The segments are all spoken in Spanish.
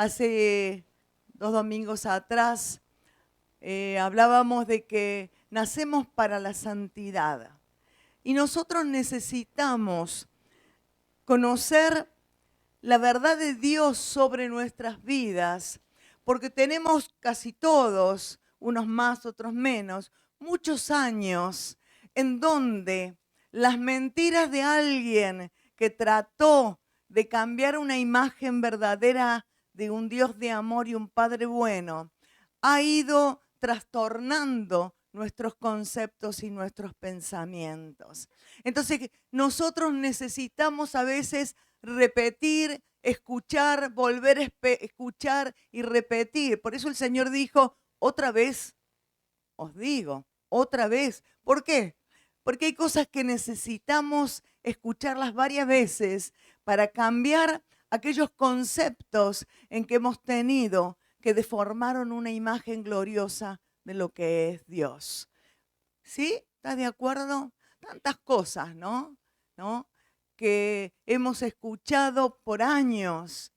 Hace 2 domingos atrás hablábamos de que nacemos para la santidad y nosotros necesitamos conocer la verdad de Dios sobre nuestras vidas, porque tenemos casi todos, unos más, otros menos, muchos años en donde las mentiras de alguien que trató de cambiar una imagen verdadera de un Dios de amor y un Padre bueno, ha ido trastornando nuestros conceptos y nuestros pensamientos. Entonces, nosotros necesitamos a veces repetir, escuchar, volver a escuchar y repetir. Por eso el Señor dijo, otra vez os digo, otra vez. ¿Por qué? Porque hay cosas que necesitamos escucharlas varias veces para cambiar aquellos conceptos en que hemos tenido que deformaron una imagen gloriosa de lo que es Dios. ¿Sí? ¿Estás de acuerdo? Tantas cosas, ¿no? ¿No? Que hemos escuchado por años,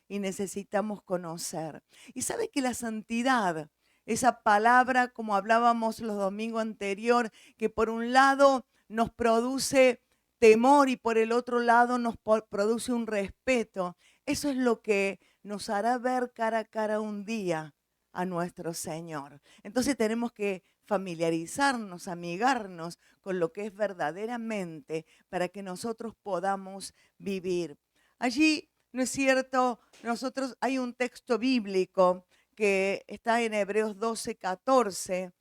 y necesitamos conocer. Y sabe que la santidad, esa palabra, como hablábamos los domingos anterior, que por un lado nos produce temor y por el otro lado nos produce un respeto, eso es lo que nos hará ver cara a cara un día a nuestro Señor. Entonces tenemos que familiarizarnos, amigarnos con lo que es verdaderamente para que nosotros podamos vivir. Allí, ¿no es cierto? Nosotros hay un texto bíblico que está en Hebreos 12:14.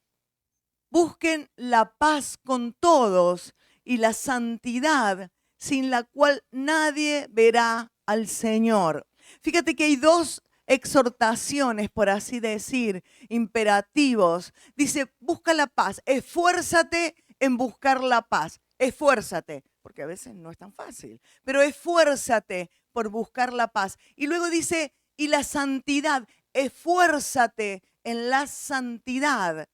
Busquen la paz con todos y la santidad, sin la cual nadie verá al Señor. Fíjate que hay dos exhortaciones, por así decir, imperativos. Dice, busca la paz, esfuérzate en buscar la paz, esfuérzate, porque a veces no es tan fácil, pero esfuérzate por buscar la paz. Y luego dice, y la santidad, esfuérzate en la santidad.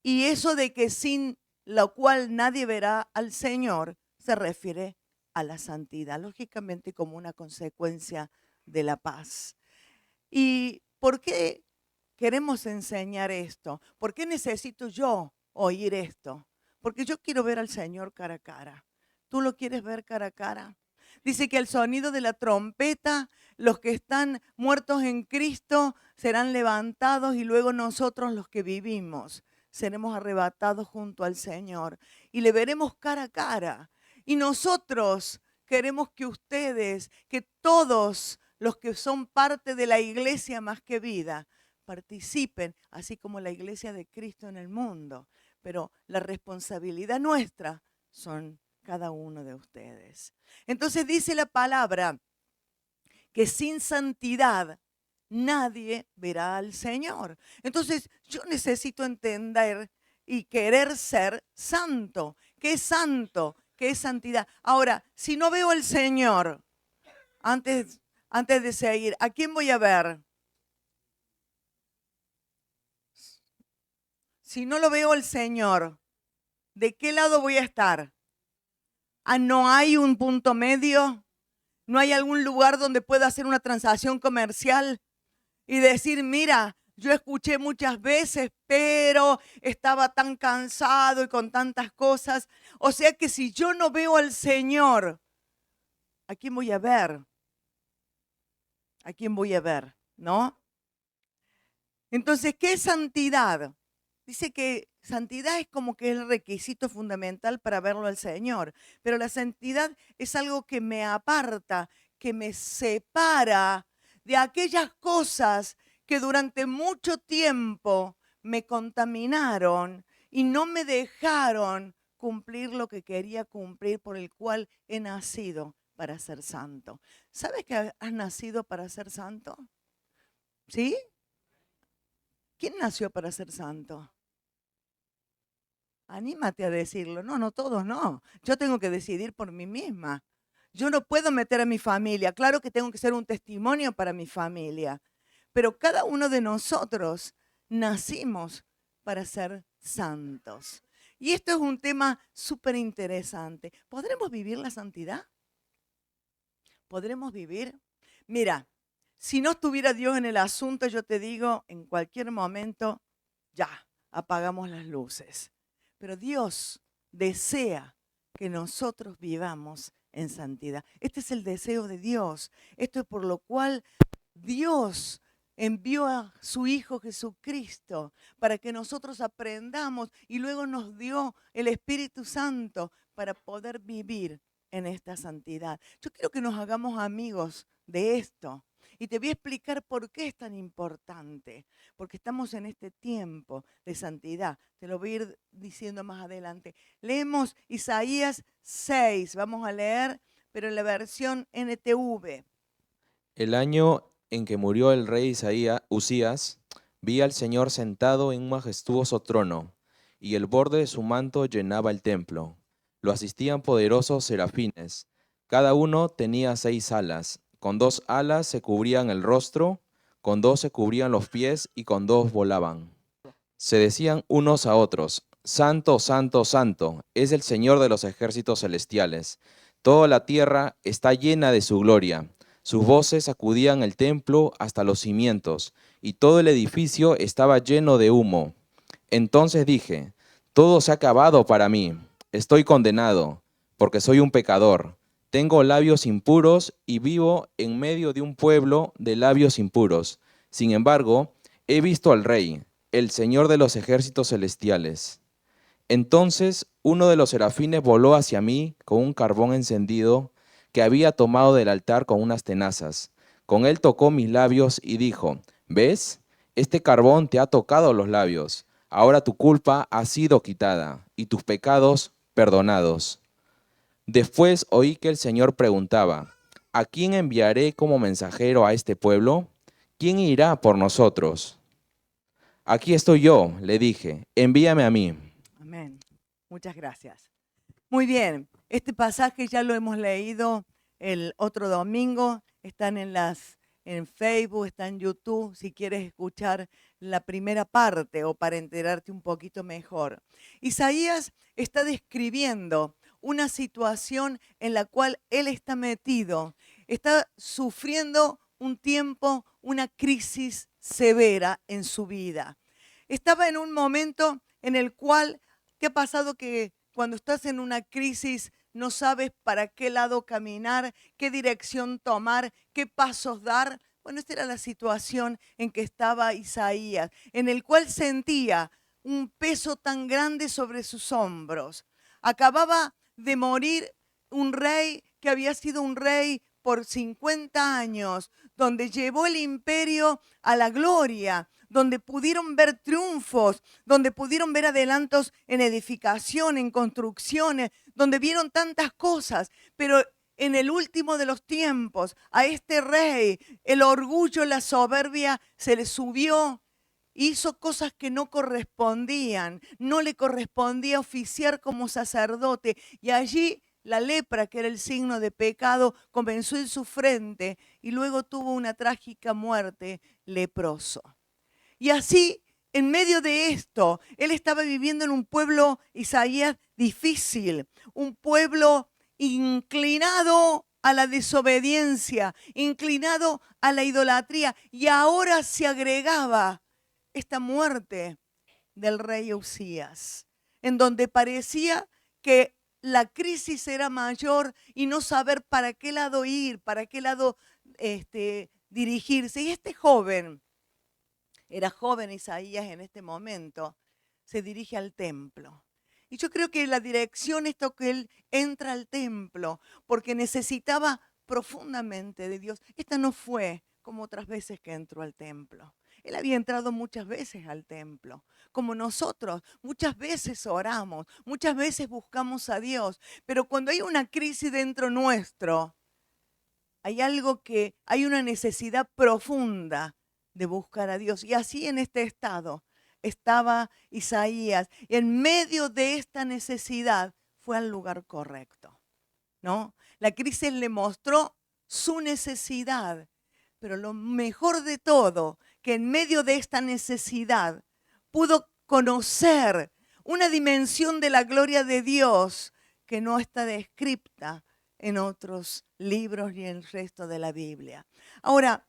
Y eso de que sin lo cual nadie verá al Señor se refiere a la santidad, lógicamente como una consecuencia de la paz. ¿Y por qué queremos enseñar esto? ¿Por qué necesito yo oír esto? Porque yo quiero ver al Señor cara a cara. ¿Tú lo quieres ver cara a cara? Dice que al sonido de la trompeta, los que están muertos en Cristo serán levantados y luego nosotros los que vivimos seremos arrebatados junto al Señor y le veremos cara a cara. Y nosotros queremos que ustedes, que todos los que son parte de la iglesia más que vida, participen, así como la iglesia de Cristo en el mundo. Pero la responsabilidad nuestra son cada uno de ustedes. Entonces dice la palabra que sin santidad nadie verá al Señor. Entonces yo necesito entender y querer ser santo. ¿Qué es santo? ¿Qué es santidad? Ahora, si no veo al Señor, antes de seguir, ¿a quién voy a ver? Si no lo veo al Señor, ¿de qué lado voy a estar? ¿No hay un punto medio? ¿No hay algún lugar donde pueda hacer una transacción comercial y decir, mira, yo escuché muchas veces, pero estaba tan cansado y con tantas cosas? O sea que si yo no veo al Señor, ¿a quién voy a ver? ¿A quién voy a ver? ¿No? Entonces, ¿qué es santidad? Dice que santidad es como que es el requisito fundamental para verlo al Señor, pero la santidad es algo que me aparta, que me separa de aquellas cosas que durante mucho tiempo me contaminaron y no me dejaron cumplir lo que quería cumplir, por el cual he nacido para ser santo. ¿Sabes que has nacido para ser santo? ¿Sí? ¿Quién nació para ser santo? Anímate a decirlo. No, no todos no. Yo tengo que decidir por mí misma. Yo no puedo meter a mi familia. Claro que tengo que ser un testimonio para mi familia. Pero cada uno de nosotros nacimos para ser santos. Y esto es un tema súper interesante. ¿Podremos vivir la santidad? ¿Podremos vivir? Mira, si no estuviera Dios en el asunto, yo te digo, en cualquier momento, ya, apagamos las luces. Pero Dios desea que nosotros vivamos en santidad. Este es el deseo de Dios. Esto es por lo cual Dios envió a su Hijo Jesucristo para que nosotros aprendamos y luego nos dio el Espíritu Santo para poder vivir en esta santidad. Yo quiero que nos hagamos amigos de esto. Y te voy a explicar por qué es tan importante. Porque estamos en este tiempo de santidad. Te lo voy a ir diciendo más adelante. Leemos Isaías 6. Vamos a leer, pero en la versión NTV. El año en que murió el rey Usías, vi al Señor sentado en un majestuoso trono, y el borde de su manto llenaba el templo. Lo asistían poderosos serafines. Cada uno tenía 6 alas. Con 2 alas se cubrían el rostro, con 2 se cubrían los pies y con 2 volaban. Se decían unos a otros: Santo, Santo, Santo, es el Señor de los ejércitos celestiales. Toda la tierra está llena de su gloria. Sus voces sacudían el templo hasta los cimientos, y todo el edificio estaba lleno de humo. Entonces dije: todo se ha acabado para mí. Estoy condenado, porque soy un pecador. Tengo labios impuros y vivo en medio de un pueblo de labios impuros. Sin embargo, he visto al Rey, el Señor de los ejércitos celestiales. Entonces uno de los serafines voló hacia mí con un carbón encendido que había tomado del altar con unas tenazas. Con él tocó mis labios y dijo: ¿ves? Este carbón te ha tocado los labios. Ahora tu culpa ha sido quitada y tus pecados perdonados. Después oí que el Señor preguntaba: ¿a quién enviaré como mensajero a este pueblo? ¿Quién irá por nosotros? Aquí estoy yo, le dije, envíame a mí. Amén. Muchas gracias. Muy bien, este pasaje ya lo hemos leído el otro domingo, están en Facebook, está en YouTube, si quieres escuchar la primera parte o para enterarte un poquito mejor. Isaías está describiendo una situación en la cual él está metido, está sufriendo un tiempo, una crisis severa en su vida. Estaba en un momento en el cual, ¿qué ha pasado? Que cuando estás en una crisis no sabes para qué lado caminar, qué dirección tomar, qué pasos dar. Bueno, esta era la situación en que estaba Isaías, en el cual sentía un peso tan grande sobre sus hombros. Acababa de morir un rey que había sido un rey por 50 años, donde llevó el imperio a la gloria, donde pudieron ver triunfos, donde pudieron ver adelantos en edificación, en construcciones, donde vieron tantas cosas, pero en el último de los tiempos, a este rey, el orgullo, la soberbia se le subió, hizo cosas que no correspondían, no le correspondía oficiar como sacerdote, y allí la lepra, que era el signo de pecado, comenzó en su frente y luego tuvo una trágica muerte leproso. Y así, en medio de esto, él estaba viviendo en un pueblo, Isaías, difícil, un pueblo inclinado a la desobediencia, inclinado a la idolatría, y ahora se agregaba esta muerte del rey Usías, en donde parecía que la crisis era mayor y no saber para qué lado ir, para qué lado dirigirse. Y este joven, era joven Isaías en este momento, se dirige al templo. Y yo creo que la dirección es que él entra al templo porque necesitaba profundamente de Dios. Esta no fue como otras veces que entró al templo. Él había entrado muchas veces al templo, como nosotros. Muchas veces oramos, muchas veces buscamos a Dios, pero cuando hay una crisis dentro nuestro, hay una necesidad profunda de buscar a Dios. Y así en este estado estaba Isaías. Y en medio de esta necesidad fue al lugar correcto, ¿no? La crisis le mostró su necesidad, pero lo mejor de todo, que en medio de esta necesidad pudo conocer una dimensión de la gloria de Dios que no está descrita en otros libros ni en el resto de la Biblia. Ahora,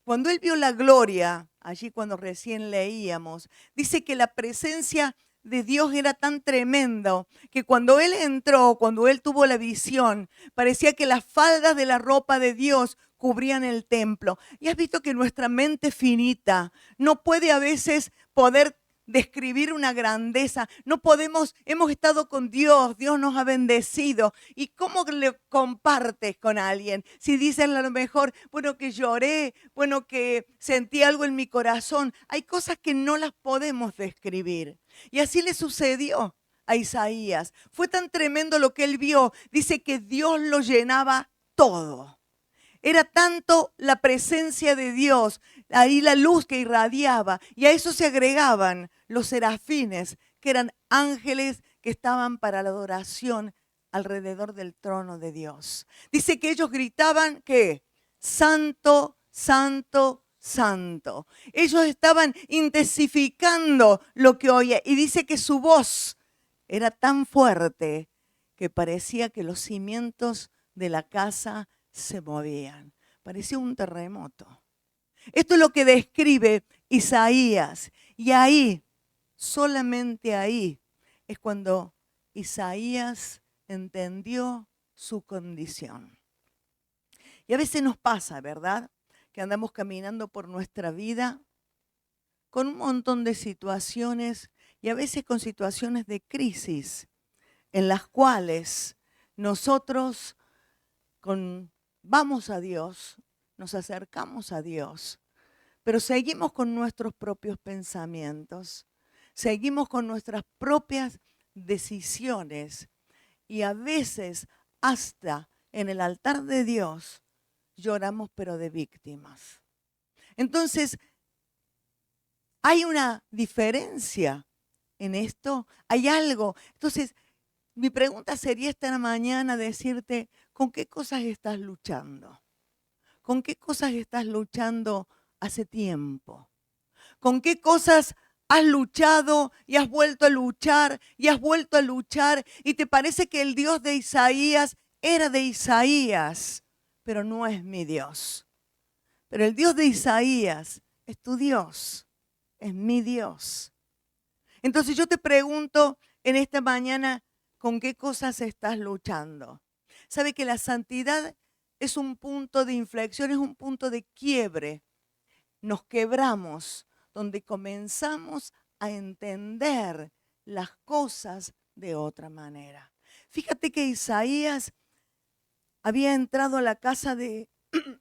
Cuando él vio la gloria, allí cuando recién leíamos, dice que la presencia de Dios era tan tremendo que cuando él entró, cuando él tuvo la visión, parecía que las faldas de la ropa de Dios cubrían el templo. Y has visto que nuestra mente finita no puede a veces poder describir una grandeza. No podemos, hemos estado con Dios, Dios nos ha bendecido. ¿Y cómo le compartes con alguien? Si dices a lo mejor, bueno, que lloré, bueno, que sentí algo en mi corazón. Hay cosas que no las podemos describir. Y así le sucedió a Isaías. Fue tan tremendo lo que él vio. Dice que Dios lo llenaba todo. Era tanto la presencia de Dios, ahí la luz que irradiaba, y a eso se agregaban los serafines, que eran ángeles que estaban para la adoración alrededor del trono de Dios. Dice que ellos gritaban que santo, santo, santo. Ellos estaban intensificando lo que oía, y dice que su voz era tan fuerte que parecía que los cimientos de la casa se movían. Parecía un terremoto. Esto es lo que describe Isaías. Y ahí, solamente ahí, es cuando Isaías entendió su condición. Y a veces nos pasa, ¿verdad?, que andamos caminando por nuestra vida con un montón de situaciones y a veces con situaciones de crisis en las cuales nosotros vamos a Dios, nos acercamos a Dios, pero seguimos con nuestros propios pensamientos, seguimos con nuestras propias decisiones y a veces hasta en el altar de Dios lloramos pero de víctimas. Entonces, hay una diferencia en esto, hay algo. Entonces, mi pregunta sería esta mañana decirte, ¿con qué cosas estás luchando? ¿Con qué cosas estás luchando hace tiempo? ¿Con qué cosas has luchado y has vuelto a luchar y has vuelto a luchar y te parece que el Dios de Isaías era de Isaías, pero no es mi Dios? Pero el Dios de Isaías es tu Dios, es mi Dios. Entonces yo te pregunto en esta mañana, ¿con qué cosas estás luchando? ¿Sabe que la santidad es un punto de inflexión, es un punto de quiebre? Nos quebramos, donde comenzamos a entender las cosas de otra manera. Fíjate que Isaías había entrado a la casa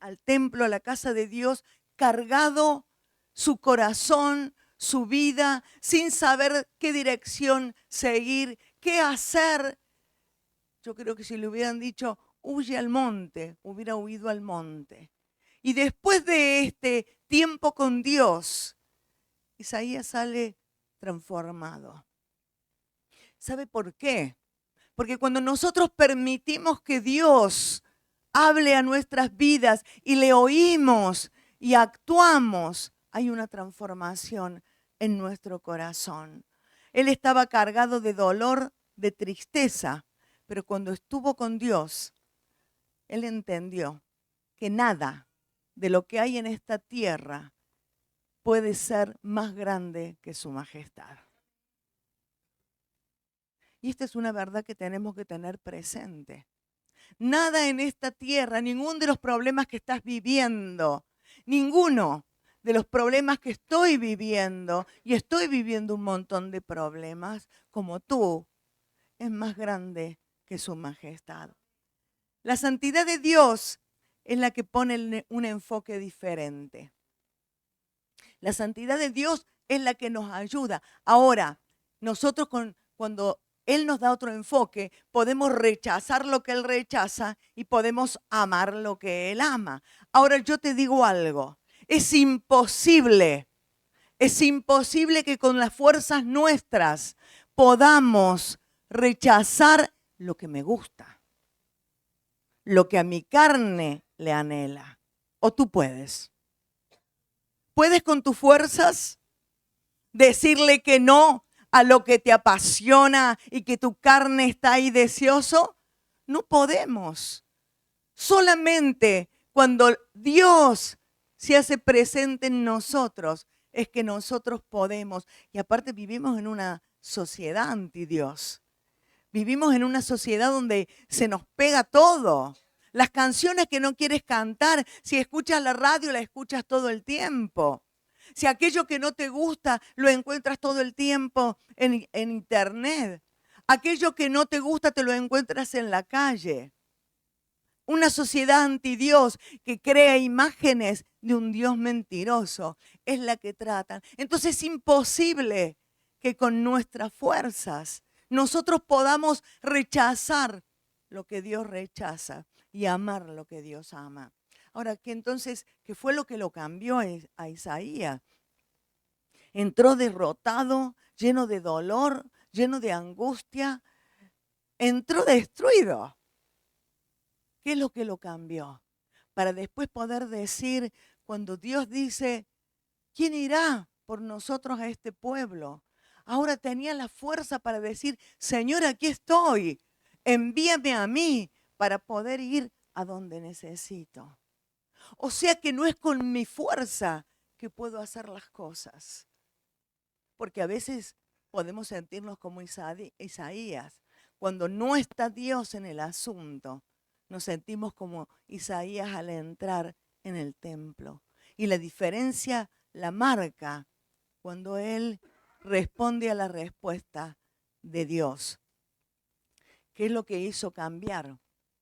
al templo, a la casa de Dios, cargado su corazón, su vida, sin saber qué dirección seguir, qué hacer. Yo creo que si le hubieran dicho, huye al monte, hubiera huido al monte. Y después de este tiempo con Dios, Isaías sale transformado. ¿Sabe por qué? Porque cuando nosotros permitimos que Dios hable a nuestras vidas y le oímos y actuamos, hay una transformación en nuestro corazón. Él estaba cargado de dolor, de tristeza, pero cuando estuvo con Dios, él entendió que nada de lo que hay en esta tierra puede ser más grande que su majestad. Y esta es una verdad que tenemos que tener presente. Nada en esta tierra, ninguno de los problemas que estás viviendo, ninguno de los problemas que estoy viviendo, y estoy viviendo un montón de problemas como tú, es más grande que su majestad. La santidad de Dios es la que pone un enfoque diferente. La santidad de Dios es la que nos ayuda. Ahora, nosotros cuando Él nos da otro enfoque, podemos rechazar lo que Él rechaza y podemos amar lo que Él ama. Ahora yo te digo algo, es imposible que con las fuerzas nuestras podamos rechazar lo que me gusta, lo que a mi carne le anhela. ¿O tú puedes? ¿Puedes con tus fuerzas decirle que no a lo que te apasiona y que tu carne está ahí deseoso? No podemos. Solamente cuando Dios se hace presente en nosotros, es que nosotros podemos. Y aparte vivimos en una sociedad anti Dios. Vivimos en una sociedad donde se nos pega todo. Las canciones que no quieres cantar, si escuchas la radio, la escuchas todo el tiempo. Si aquello que no te gusta, lo encuentras todo el tiempo en internet. Aquello que no te gusta, te lo encuentras en la calle. Una sociedad anti Dios que crea imágenes de un Dios mentiroso es la que tratan. Entonces es imposible que con nuestras fuerzas nosotros podamos rechazar lo que Dios rechaza y amar lo que Dios ama. Ahora, ¿qué fue lo que lo cambió a Isaías? Entró derrotado, lleno de dolor, lleno de angustia, entró destruido. ¿Qué es lo que lo cambió? Para después poder decir, cuando Dios dice, ¿quién irá por nosotros a este pueblo? Ahora tenía la fuerza para decir, Señor, aquí estoy, envíame a mí para poder ir a donde necesito. O sea que no es con mi fuerza que puedo hacer las cosas. Porque a veces podemos sentirnos como Isaías. Cuando no está Dios en el asunto, nos sentimos como Isaías al entrar en el templo. Y la diferencia la marca cuando él responde a la respuesta de Dios. ¿Qué es lo que hizo cambiar?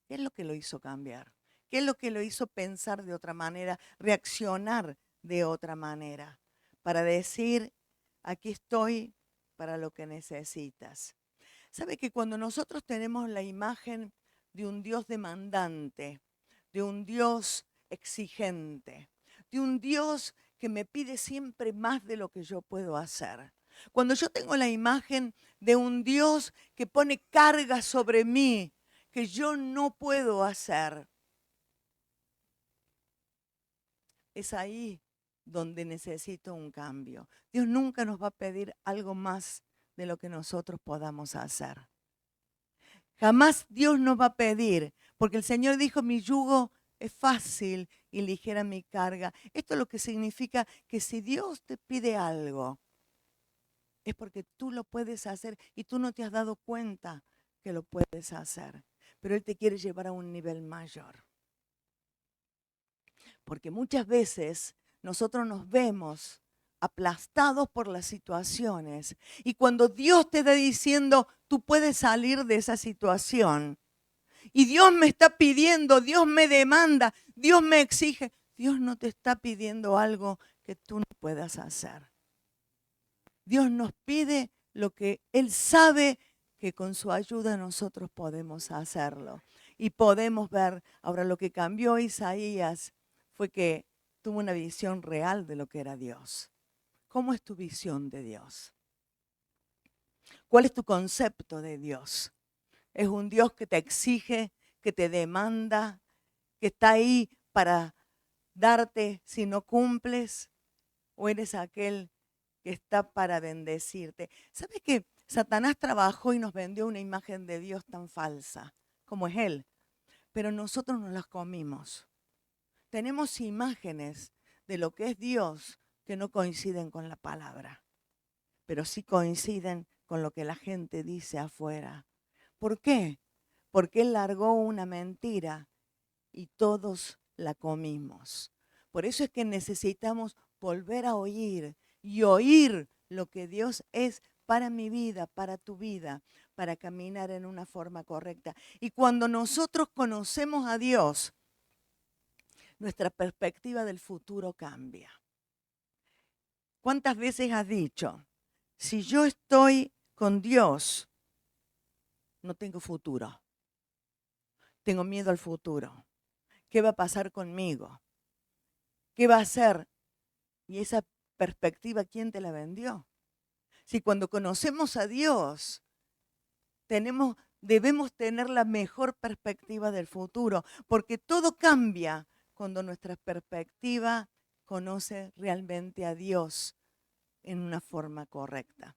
¿Qué es lo que lo hizo cambiar? ¿Qué es lo que lo hizo pensar de otra manera, reaccionar de otra manera? Para decir, aquí estoy para lo que necesitas. ¿Sabe que cuando nosotros tenemos la imagen de un Dios demandante, de un Dios exigente, de un Dios que me pide siempre más de lo que yo puedo hacer? Cuando yo tengo la imagen de un Dios que pone carga sobre mí, que yo no puedo hacer, es ahí donde necesito un cambio. Dios nunca nos va a pedir algo más de lo que nosotros podamos hacer. Jamás Dios nos va a pedir, porque el Señor dijo, mi yugo es fácil y ligera mi carga. Esto es lo que significa que si Dios te pide algo, es porque tú lo puedes hacer y tú no te has dado cuenta que lo puedes hacer. Pero Él te quiere llevar a un nivel mayor. Porque muchas veces nosotros nos vemos aplastados por las situaciones. Y cuando Dios te está diciendo, tú puedes salir de esa situación. Y Dios me está pidiendo, Dios me demanda, Dios me exige. Dios no te está pidiendo algo que tú no puedas hacer. Dios nos pide lo que Él sabe que con su ayuda nosotros podemos hacerlo. Y podemos ver, ahora lo que cambió Isaías fue que tuvo una visión real de lo que era Dios. ¿Cómo es tu visión de Dios? ¿Cuál es tu concepto de Dios? ¿Es un Dios que te exige, que te demanda, que está ahí para darte si no cumples? ¿O eres aquel que está para bendecirte? ¿Sabes que Satanás trabajó y nos vendió una imagen de Dios tan falsa como es Él? Pero nosotros nos las comimos. Tenemos imágenes de lo que es Dios que no coinciden con la palabra, pero sí coinciden con lo que la gente dice afuera. ¿Por qué? Porque Él largó una mentira y todos la comimos. Por eso es que necesitamos volver a oír y oír lo que Dios es para mi vida, para tu vida, para caminar en una forma correcta. Y cuando nosotros conocemos a Dios, nuestra perspectiva del futuro cambia. ¿Cuántas veces has dicho, si yo estoy con Dios, no tengo futuro? Tengo miedo al futuro. ¿Qué va a pasar conmigo? ¿Qué va a hacer? Y esa perspectiva, ¿quién te la vendió? Si cuando conocemos a Dios, debemos tener la mejor perspectiva del futuro, porque todo cambia cuando nuestra perspectiva conoce realmente a Dios en una forma correcta.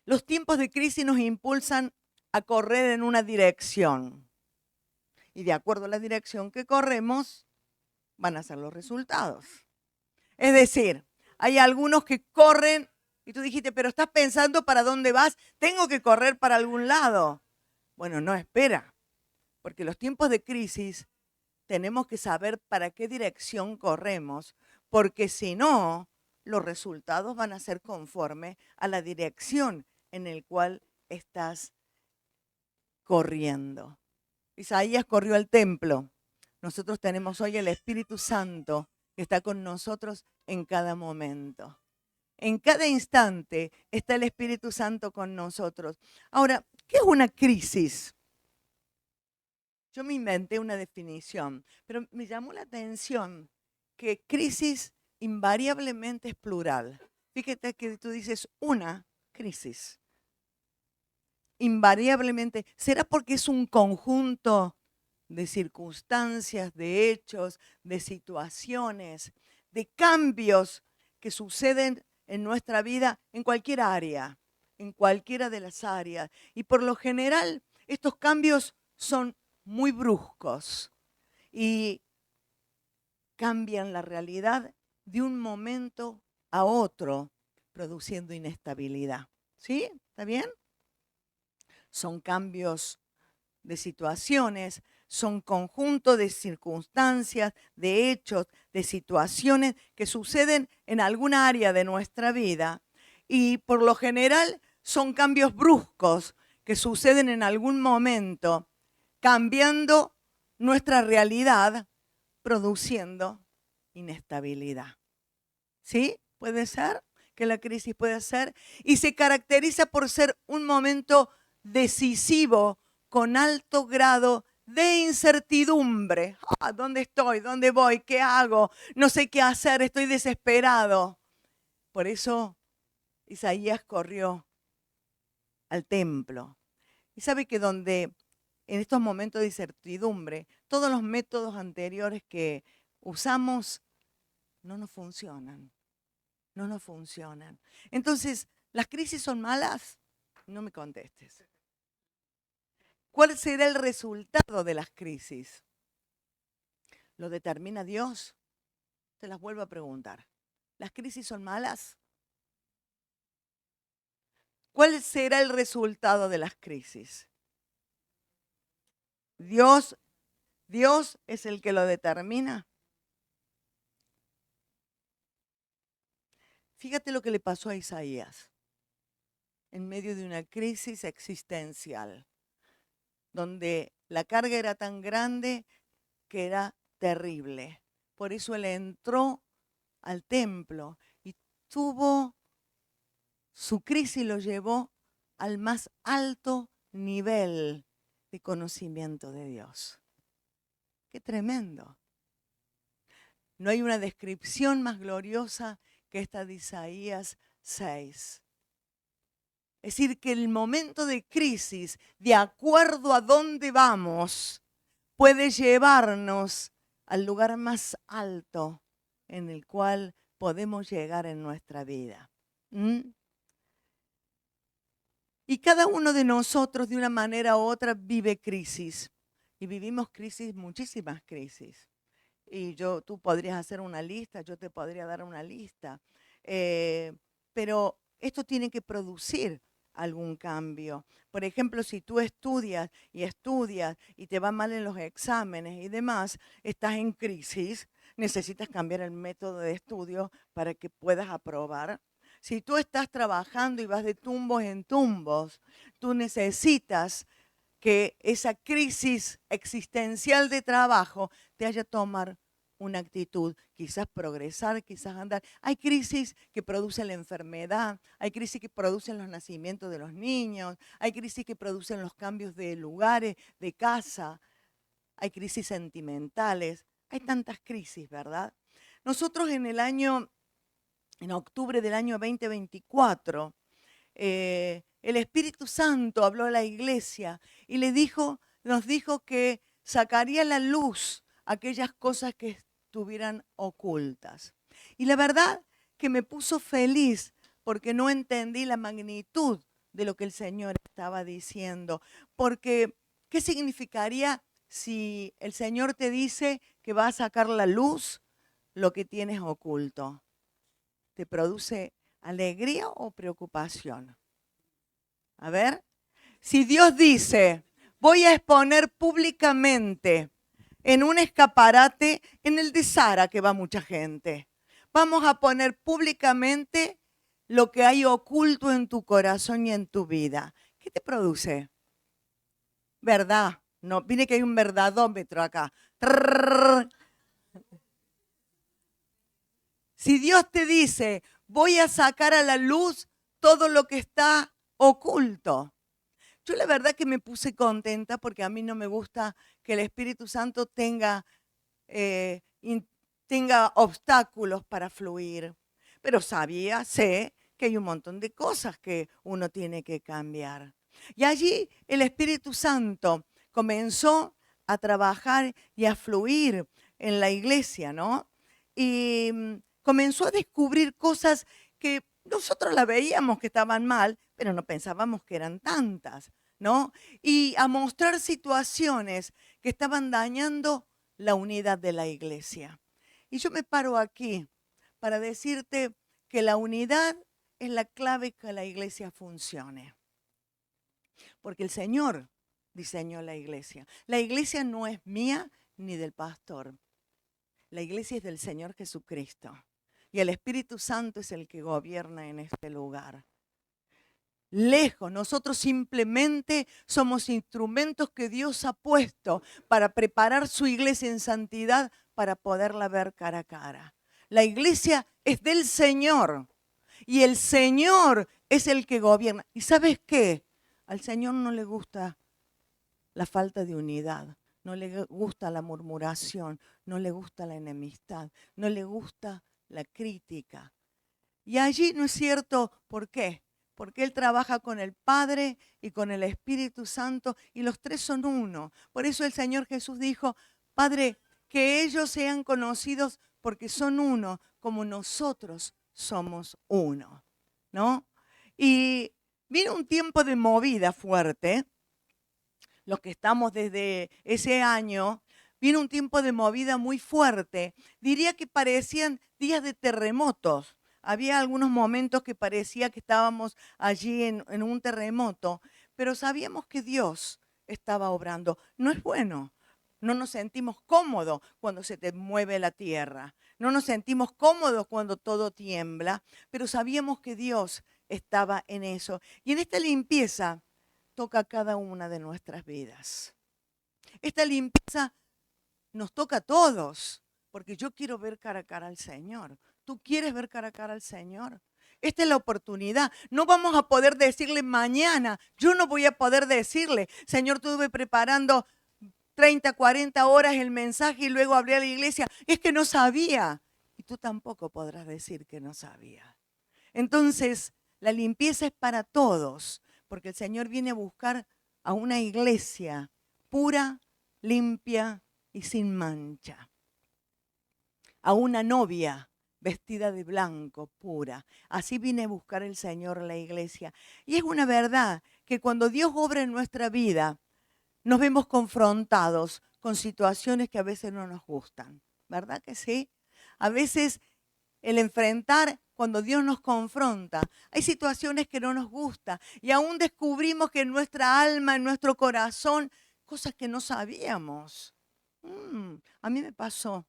Los tiempos de crisis nos impulsan a correr en una dirección. Y de acuerdo a la dirección que corremos, van a ser los resultados. Es decir, hay algunos que corren y tú dijiste, pero estás pensando para dónde vas, tengo que correr para algún lado. Bueno, no, espera, porque los tiempos de crisis tenemos que saber para qué dirección corremos, porque si no, los resultados van a ser conforme a la dirección en la cual estás corriendo. Isaías corrió al templo. Nosotros tenemos hoy el Espíritu Santo que está con nosotros en cada momento. En cada instante está el Espíritu Santo con nosotros. Ahora, ¿qué es una crisis? Yo me inventé una definición, pero me llamó la atención que crisis invariablemente es plural. Fíjate que tú dices una crisis. Invariablemente, ¿será porque es un conjunto de circunstancias, de hechos, de situaciones, de cambios que suceden en nuestra vida en cualquier área, en cualquiera de las áreas? Y por lo general, estos cambios son muy bruscos y cambian la realidad de un momento a otro, produciendo inestabilidad. ¿Sí? ¿Está bien? Son cambios de situaciones, son conjuntos de circunstancias, de hechos, de situaciones que suceden en alguna área de nuestra vida y por lo general son cambios bruscos que suceden en algún momento, cambiando nuestra realidad, produciendo inestabilidad. ¿Sí? ¿Puede ser que la crisis puede ser? Y se caracteriza por ser un momento decisivo con alto grado de incertidumbre. ¿Dónde estoy? ¿Dónde voy? ¿Qué hago? No sé qué hacer, estoy desesperado. Por eso Isaías corrió al templo. Y sabe que donde en estos momentos de incertidumbre, todos los métodos anteriores que usamos no nos funcionan. No nos funcionan. Entonces, ¿las crisis son malas? No me contestes. ¿Cuál será el resultado de las crisis? ¿Lo determina Dios? Te las vuelvo a preguntar. ¿Las crisis son malas? ¿Cuál será el resultado de las crisis? Dios es el que lo determina. Fíjate lo que le pasó a Isaías en medio de una crisis existencial, donde la carga era tan grande que era terrible. Por eso él entró al templo y tuvo su crisis, lo llevó al más alto nivel de conocimiento de Dios. ¡Qué tremendo! No hay una descripción más gloriosa que esta de Isaías 6. Es decir, que el momento de crisis, de acuerdo a dónde vamos, puede llevarnos al lugar más alto en el cual podemos llegar en nuestra vida. Y cada uno de nosotros, de una manera u otra, vive crisis. Y vivimos crisis, muchísimas crisis. Y tú podrías hacer una lista, yo te podría dar una lista. Pero esto tiene que producir algún cambio. Por ejemplo, si tú estudias y te va mal en los exámenes y demás, estás en crisis, necesitas cambiar el método de estudio para que puedas aprobar. Si tú estás trabajando y vas de tumbos en tumbos, tú necesitas que esa crisis existencial de trabajo te haga tomar una actitud, quizás progresar, quizás andar. Hay crisis que producen la enfermedad, hay crisis que producen los nacimientos de los niños, hay crisis que producen los cambios de lugares, de casa, hay crisis sentimentales, hay tantas crisis, ¿verdad? Nosotros en octubre del año 2024, el Espíritu Santo habló a la iglesia y nos dijo que sacaría a la luz aquellas cosas que estuvieran ocultas. Y la verdad que me puso feliz porque no entendí la magnitud de lo que el Señor estaba diciendo. Porque, ¿qué significaría si el Señor te dice que va a sacar a la luz lo que tienes oculto? ¿Te produce alegría o preocupación? A ver, si Dios dice, voy a exponer públicamente en un escaparate en el de Sara, que va mucha gente, vamos a poner públicamente lo que hay oculto en tu corazón y en tu vida. ¿Qué te produce? ¿Verdad? No, mire que hay un verdadómetro acá. Trrr. Si Dios te dice, voy a sacar a la luz todo lo que está oculto. Yo la verdad que me puse contenta porque a mí no me gusta que el Espíritu Santo eh, tenga obstáculos para fluir. Pero sé que hay un montón de cosas que uno tiene que cambiar. Y allí el Espíritu Santo comenzó a trabajar y a fluir en la iglesia, ¿no? Y comenzó a descubrir cosas que nosotros la veíamos que estaban mal, pero no pensábamos que eran tantas, ¿no? Y a mostrar situaciones que estaban dañando la unidad de la iglesia. Y yo me paro aquí para decirte que la unidad es la clave que la iglesia funcione. Porque el Señor diseñó la iglesia. La iglesia no es mía ni del pastor. La iglesia es del Señor Jesucristo. Y el Espíritu Santo es el que gobierna en este lugar. Lejos, nosotros simplemente somos instrumentos que Dios ha puesto para preparar su iglesia en santidad para poderla ver cara a cara. La iglesia es del Señor y el Señor es el que gobierna. ¿Y sabes qué? Al Señor no le gusta la falta de unidad, no le gusta la murmuración, no le gusta la enemistad, no le gusta la crítica. Y allí no es cierto, ¿por qué? Porque Él trabaja con el Padre y con el Espíritu Santo y los tres son uno. Por eso el Señor Jesús dijo, Padre, que ellos sean conocidos porque son uno, como nosotros somos uno, ¿no? Y vino un tiempo de movida fuerte, los que estamos desde ese año, vino un tiempo de movida muy fuerte. Diría que parecían días de terremotos. Había algunos momentos que parecía que estábamos allí en un terremoto, pero sabíamos que Dios estaba obrando. No es bueno. No nos sentimos cómodos cuando se te mueve la tierra. No nos sentimos cómodos cuando todo tiembla, pero sabíamos que Dios estaba en eso. Y en esta limpieza toca cada una de nuestras vidas. Esta limpieza nos toca a todos, porque yo quiero ver cara a cara al Señor. ¿Tú quieres ver cara a cara al Señor? Esta es la oportunidad. No vamos a poder decirle mañana. Yo no voy a poder decirle, Señor, estuve preparando 30, 40 horas el mensaje y luego hablé a la iglesia. Es que no sabía. Y tú tampoco podrás decir que no sabía. Entonces, la limpieza es para todos, porque el Señor viene a buscar a una iglesia pura, limpia y sin mancha. A una novia vestida de blanco, pura. Así viene a buscar el Señor la iglesia. Y es una verdad que cuando Dios obra en nuestra vida, nos vemos confrontados con situaciones que a veces no nos gustan. ¿Verdad que sí? A veces el enfrentar, cuando Dios nos confronta, hay situaciones que no nos gustan y aún descubrimos que en nuestra alma, en nuestro corazón, cosas que no sabíamos. A mí me pasó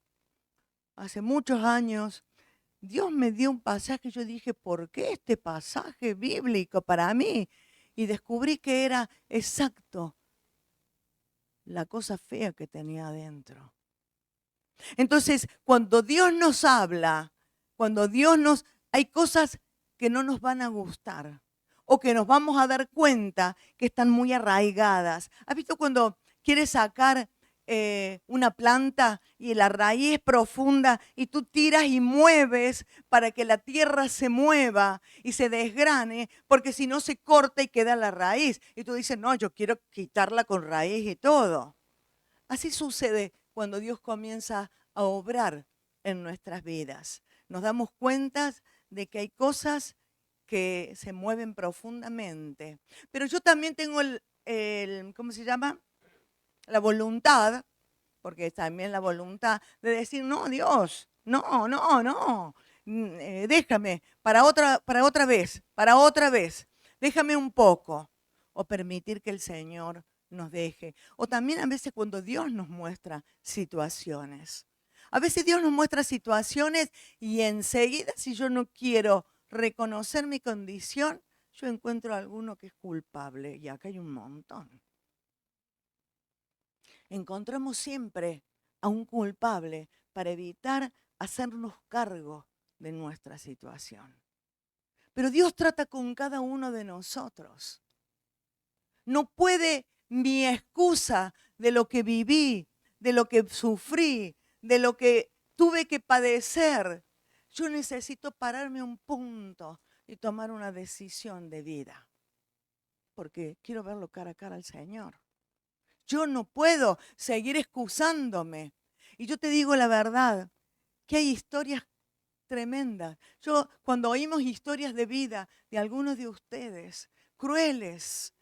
hace muchos años. Dios me dio un pasaje, yo dije, ¿por qué este pasaje bíblico para mí? Y descubrí que era exacto la cosa fea que tenía adentro. Entonces, cuando Dios nos habla, hay cosas que no nos van a gustar o que nos vamos a dar cuenta que están muy arraigadas. ¿Has visto cuando quieres sacar una planta y la raíz es profunda y tú tiras y mueves para que la tierra se mueva y se desgrane, porque si no se corta y queda la raíz? Y tú dices, no, yo quiero quitarla con raíz y todo. Así sucede cuando Dios comienza a obrar en nuestras vidas. Nos damos cuenta de que hay cosas que se mueven profundamente. Pero yo también tengo ¿cómo se llama? la voluntad, porque también la voluntad de decir, no, Dios, no, déjame, para otra vez, déjame un poco, o permitir que el Señor nos deje. O también a veces cuando Dios nos muestra situaciones. A veces Dios nos muestra situaciones y enseguida, si yo no quiero reconocer mi condición, yo encuentro a alguno que es culpable, y acá hay un montón. Encontramos siempre a un culpable para evitar hacernos cargo de nuestra situación. Pero Dios trata con cada uno de nosotros. No puede mi excusa de lo que viví, de lo que sufrí, de lo que tuve que padecer. Yo necesito pararme un punto y tomar una decisión de vida, porque quiero verlo cara a cara al Señor. Yo no puedo seguir excusándome. Y yo te digo la verdad, que hay historias tremendas. Yo, cuando oímos historias de vida de algunos de ustedes, crueles,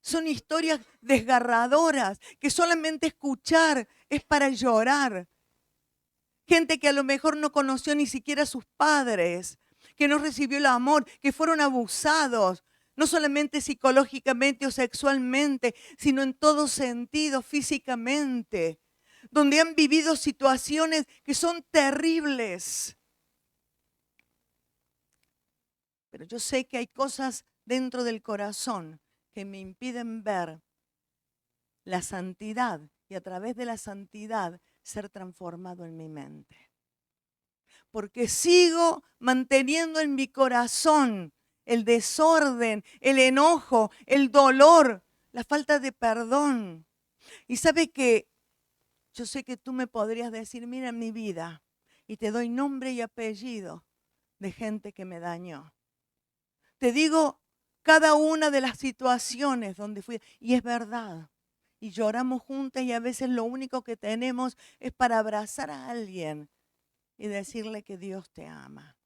son historias desgarradoras, que solamente escuchar es para llorar. Gente que a lo mejor no conoció ni siquiera a sus padres, que no recibió el amor, que fueron abusados, no solamente psicológicamente o sexualmente, sino en todo sentido, físicamente, donde han vivido situaciones que son terribles. Pero yo sé que hay cosas dentro del corazón que me impiden ver la santidad y a través de la santidad ser transformado en mi mente. Porque sigo manteniendo en mi corazón el desorden, el enojo, el dolor, la falta de perdón. Y sabe que yo sé que tú me podrías decir, mira mi vida, y te doy nombre y apellido de gente que me dañó. Te digo cada una de las situaciones donde fui, y es verdad. Y lloramos juntas y a veces lo único que tenemos es para abrazar a alguien y decirle que Dios te ama.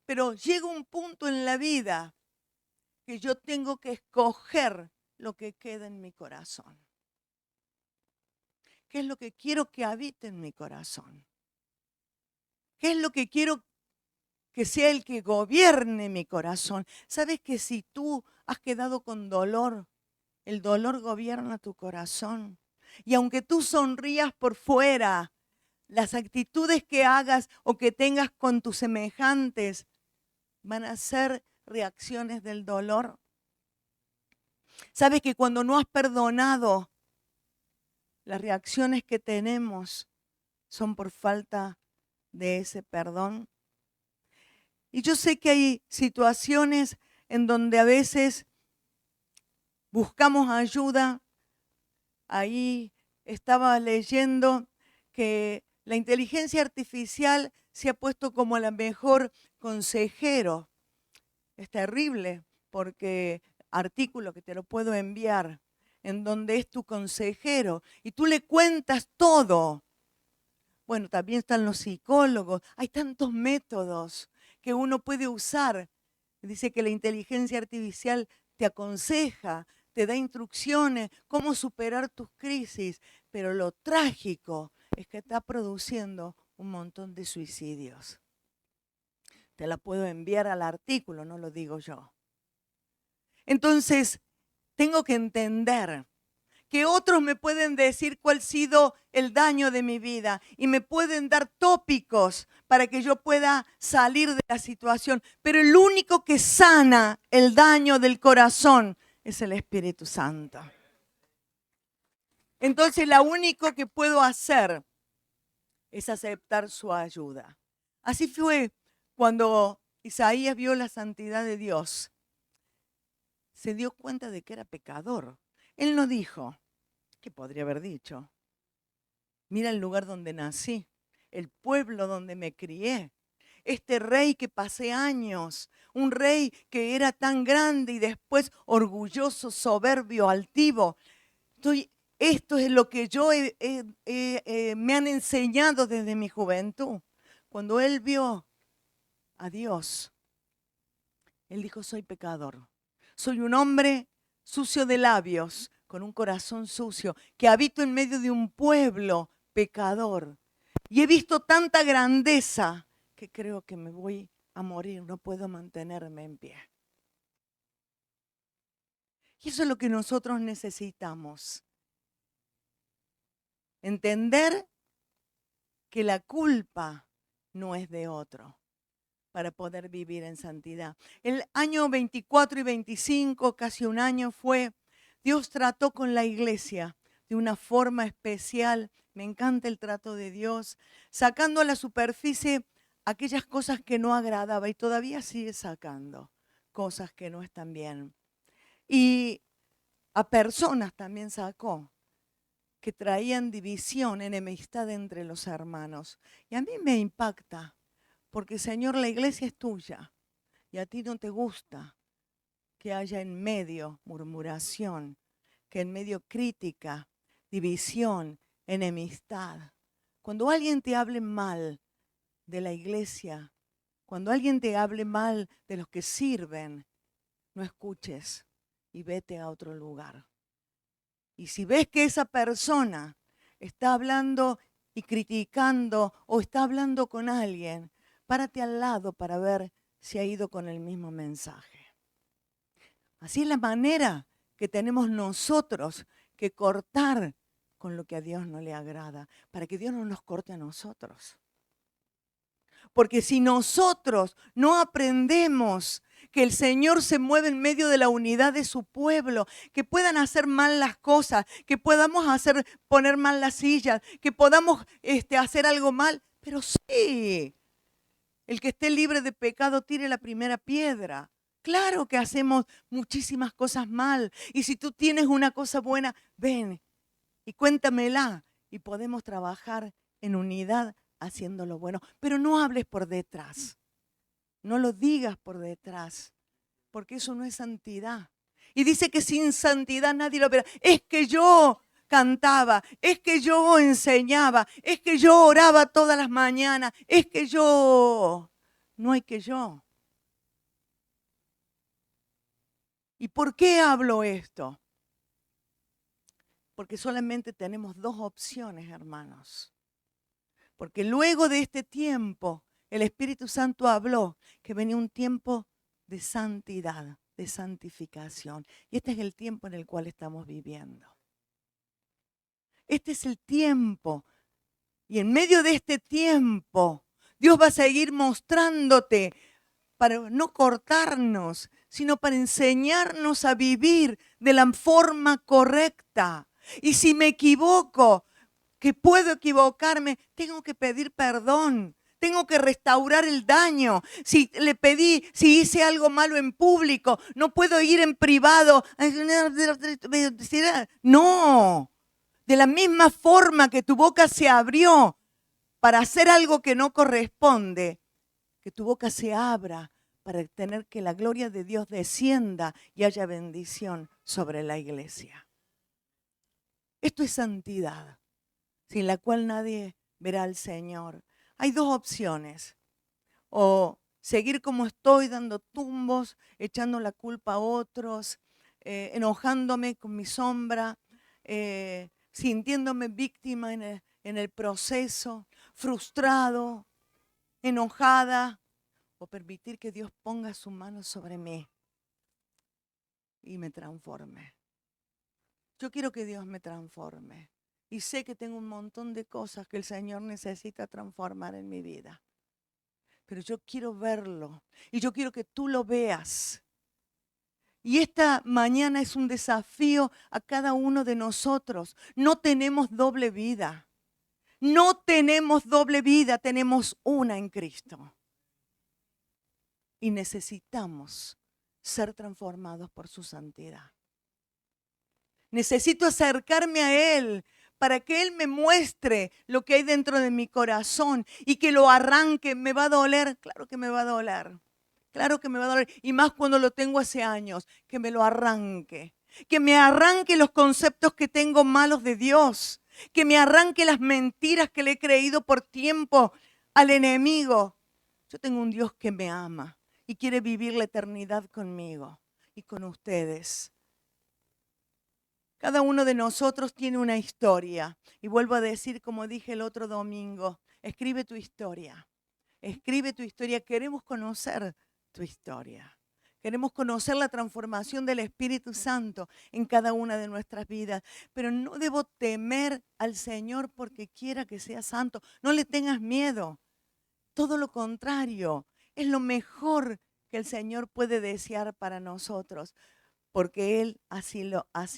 Pero llega un punto en la vida que yo tengo que escoger lo que queda en mi corazón. ¿Qué es lo que quiero que habite en mi corazón? ¿Qué es lo que quiero que sea el que gobierne mi corazón? ¿Sabes que si tú has quedado con dolor, el dolor gobierna tu corazón? Y aunque tú sonrías por fuera, las actitudes que hagas o que tengas con tus semejantes van a ser reacciones del dolor. ¿Sabes que cuando no has perdonado, las reacciones que tenemos son por falta de ese perdón? Y yo sé que hay situaciones en donde a veces buscamos ayuda. Ahí estaba leyendo que la inteligencia artificial se ha puesto como la mejor consejero. Es terrible porque artículo que te lo puedo enviar, en donde es tu consejero y tú le cuentas todo. Bueno, también están los psicólogos, hay tantos métodos que uno puede usar. Dice que la inteligencia artificial te aconseja, te da instrucciones, cómo superar tus crisis, pero lo trágico es que está produciendo un montón de suicidios. Te la puedo enviar al artículo, no lo digo yo. Entonces, tengo que entender que otros me pueden decir cuál ha sido el daño de mi vida y me pueden dar tópicos para que yo pueda salir de la situación. Pero el único que sana el daño del corazón es el Espíritu Santo. Entonces, lo único que puedo hacer es aceptar su ayuda. Así fue cuando Isaías vio la santidad de Dios. Se dio cuenta de que era pecador. Él no dijo, ¿qué podría haber dicho? Mira el lugar donde nací, el pueblo donde me crié, este rey que pasé años, un rey que era tan grande y después orgulloso, soberbio, altivo. Esto es lo que me han enseñado desde mi juventud. Cuando él vio a Dios, él dijo, soy pecador. Soy un hombre sucio de labios, con un corazón sucio, que habito en medio de un pueblo pecador. Y he visto tanta grandeza que creo que me voy a morir, no puedo mantenerme en pie. Y eso es lo que nosotros necesitamos. Entender que la culpa no es de otro para poder vivir en santidad. El año 24 y 25, casi un año fue, Dios trató con la iglesia de una forma especial. Me encanta el trato de Dios, sacando a la superficie aquellas cosas que no agradaba y todavía sigue sacando cosas que no están bien. Y a personas también sacó que traían división, enemistad entre los hermanos. Y a mí me impacta, porque Señor, la iglesia es tuya y a ti no te gusta que haya en medio murmuración, que en medio crítica, división, enemistad. Cuando alguien te hable mal de la iglesia, cuando alguien te hable mal de los que sirven, no escuches y vete a otro lugar. Y si ves que esa persona está hablando y criticando o está hablando con alguien, párate al lado para ver si ha ido con el mismo mensaje. Así es la manera que tenemos nosotros que cortar con lo que a Dios no le agrada, para que Dios no nos corte a nosotros. Porque si nosotros no aprendemos que el Señor se mueve en medio de la unidad de su pueblo, que puedan hacer mal las cosas, que podamos poner mal las sillas, que podamos hacer algo mal, pero sí, el que esté libre de pecado tire la primera piedra. Claro que hacemos muchísimas cosas mal. Y si tú tienes una cosa buena, ven y cuéntamela. Y podemos trabajar en unidad haciendo lo bueno. Pero no hables por detrás. No lo digas por detrás. Porque eso no es santidad. Y dice que sin santidad nadie lo verá. Es que yo cantaba, es que yo enseñaba, es que yo oraba todas las mañanas, es que yo... No hay que yo. ¿Y por qué hablo esto? Porque solamente tenemos dos opciones, hermanos. Porque luego de este tiempo, el Espíritu Santo habló que venía un tiempo de santidad, de santificación. Y este es el tiempo en el cual estamos viviendo. Este es el tiempo. Y en medio de este tiempo, Dios va a seguir mostrándote para no cortarnos, sino para enseñarnos a vivir de la forma correcta. Y si me equivoco, que puedo equivocarme, tengo que pedir perdón. Tengo que restaurar el daño. Si hice algo malo en público, no puedo ir en privado. No. De la misma forma que tu boca se abrió para hacer algo que no corresponde, que tu boca se abra para tener que la gloria de Dios descienda y haya bendición sobre la iglesia. Esto es santidad, sin la cual nadie verá al Señor. Hay dos opciones: o seguir como estoy, dando tumbos, echando la culpa a otros, enojándome con mi sombra, sintiéndome víctima en el proceso, frustrado, enojada, o permitir que Dios ponga su mano sobre mí y me transforme. Yo quiero que Dios me transforme. Y sé que tengo un montón de cosas que el Señor necesita transformar en mi vida. Pero yo quiero verlo y yo quiero que tú lo veas. Y esta mañana es un desafío a cada uno de nosotros. No tenemos doble vida. No tenemos doble vida, tenemos una en Cristo. Y necesitamos ser transformados por su santidad. Necesito acercarme a Él para que Él me muestre lo que hay dentro de mi corazón y que lo arranque. ¿Me va a doler? Claro que me va a doler. Claro que me va a doler. Y más cuando lo tengo hace años, que me lo arranque. Que me arranque los conceptos que tengo malos de Dios. Que me arranque las mentiras que le he creído por tiempo al enemigo. Yo tengo un Dios que me ama y quiere vivir la eternidad conmigo y con ustedes. Cada uno de nosotros tiene una historia. Y vuelvo a decir, como dije el otro domingo, escribe tu historia. Escribe tu historia. Queremos conocer tu historia. Queremos conocer la transformación del Espíritu Santo en cada una de nuestras vidas. Pero no debo temer al Señor porque quiera que sea santo. No le tengas miedo. Todo lo contrario. Es lo mejor que el Señor puede desear para nosotros. Porque Él así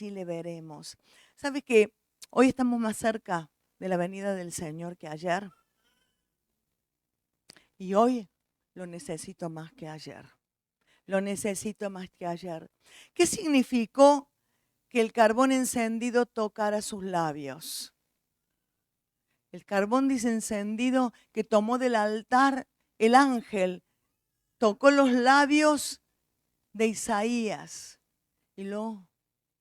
le veremos. ¿Sabes que hoy estamos más cerca de la venida del Señor que ayer? Y hoy lo necesito más que ayer. Lo necesito más que ayer. ¿Qué significó que el carbón encendido tocara sus labios? El carbón dice encendido que tomó del altar el ángel, tocó los labios de Isaías y lo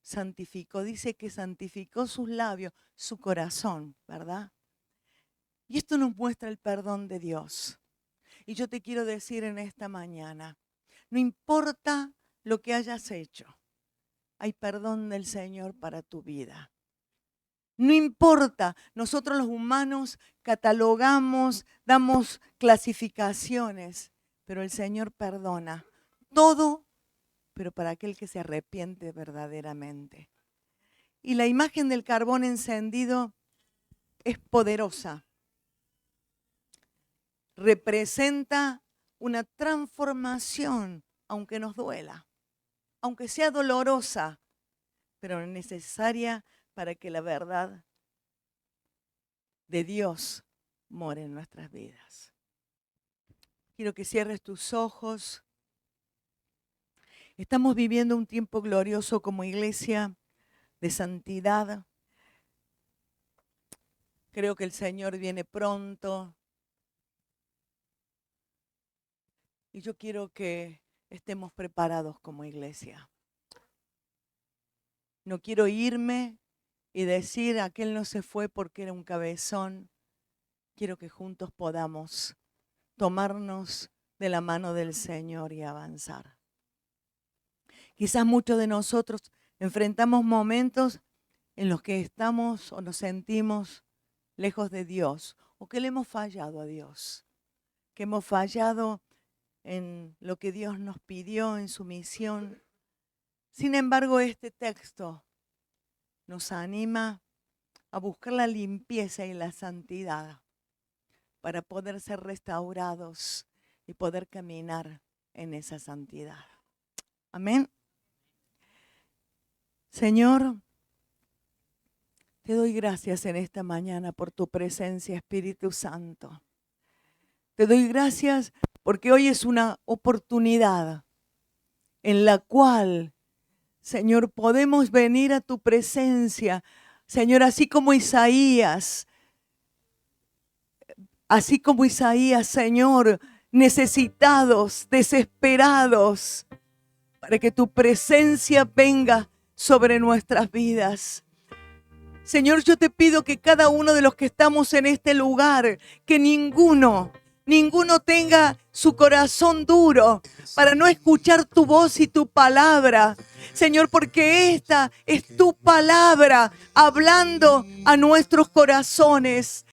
santificó. Dice que santificó sus labios, su corazón, ¿verdad? Y esto nos muestra el perdón de Dios. Y yo te quiero decir en esta mañana, no importa lo que hayas hecho, hay perdón del Señor para tu vida. No importa, nosotros los humanos catalogamos, damos clasificaciones, pero el Señor perdona todo, pero para aquel que se arrepiente verdaderamente. Y la imagen del carbón encendido es poderosa. Representa una transformación, aunque nos duela, aunque sea dolorosa, pero necesaria para que la verdad de Dios more en nuestras vidas. Quiero que cierres tus ojos. Estamos viviendo un tiempo glorioso como iglesia de santidad. Creo que el Señor viene pronto. Y yo quiero que estemos preparados como iglesia. No quiero irme y decir aquel no se fue porque era un cabezón. Quiero que juntos podamos tomarnos de la mano del Señor y avanzar. Quizás muchos de nosotros enfrentamos momentos en los que estamos o nos sentimos lejos de Dios o que le hemos fallado a Dios, que hemos fallado en lo que Dios nos pidió en su misión. Sin embargo, este texto nos anima a buscar la limpieza y la santidad para poder ser restaurados y poder caminar en esa santidad. Amén. Señor, te doy gracias en esta mañana por tu presencia, Espíritu Santo. Te doy gracias porque hoy es una oportunidad en la cual, Señor, podemos venir a tu presencia. Señor, así como Isaías, Señor, necesitados, desesperados, para que tu presencia venga sobre nuestras vidas. Señor, yo te pido que cada uno de los que estamos en este lugar, que ninguno tenga su corazón duro para no escuchar tu voz y tu palabra. Señor, porque esta es tu palabra hablando a nuestros corazones.